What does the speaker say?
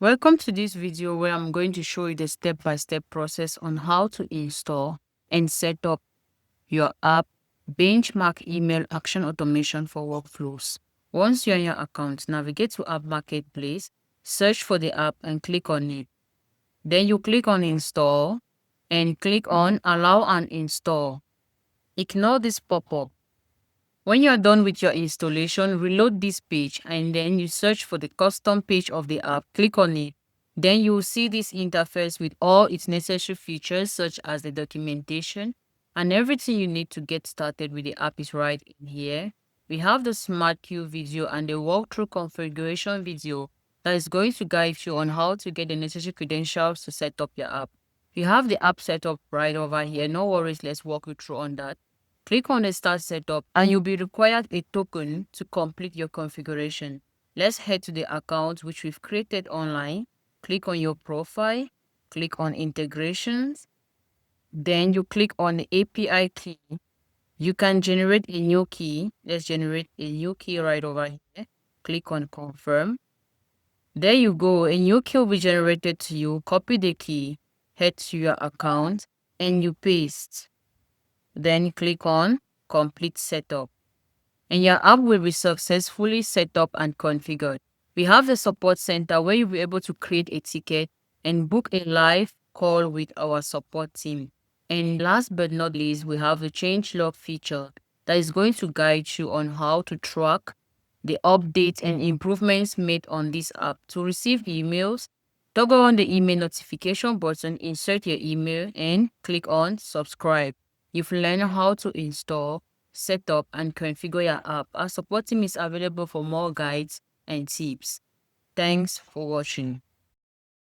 Welcome to this video where I'm going to show you the step-by-step process on how to install and set up your app Benchmark Email Action Automation for Workflows. Once you're in your account, navigate to App Marketplace, search for the app and click on it. Then you click on Install and click on Allow and Install. Ignore this pop-up. When you are done with your installation, reload this page and then you search for the custom page of the app. Click on it. Then you will see this interface with all its necessary features such as the documentation and everything you need to get started with the app is right in here. We have the Smart Queue video and the walkthrough configuration video that is going to guide you on how to get the necessary credentials to set up your app. You have the app set up right over here. No worries, let's walk you through on that. Click on the Start Setup and you'll be required a token to complete your configuration. Let's head to the account which we've created online. Click on your profile, click on Integrations, then you click on the API key. You can generate a new key. Let's generate a new key right over here. Click on Confirm. There you go, a new key will be generated to you. Copy the key, head to your account, and you paste. Then click on Complete Setup. And your app will be successfully set up and configured. We have the support center where you'll be able to create a ticket and book a live call with our support team. And last but not least, we have the Changelog feature that is going to guide you on how to track the updates and improvements made on this app. To receive emails, toggle on the email notification button, insert your email, and click on subscribe. You've learned how to install, set up, and configure your app. Our support team is available for more guides and tips. Thanks for watching.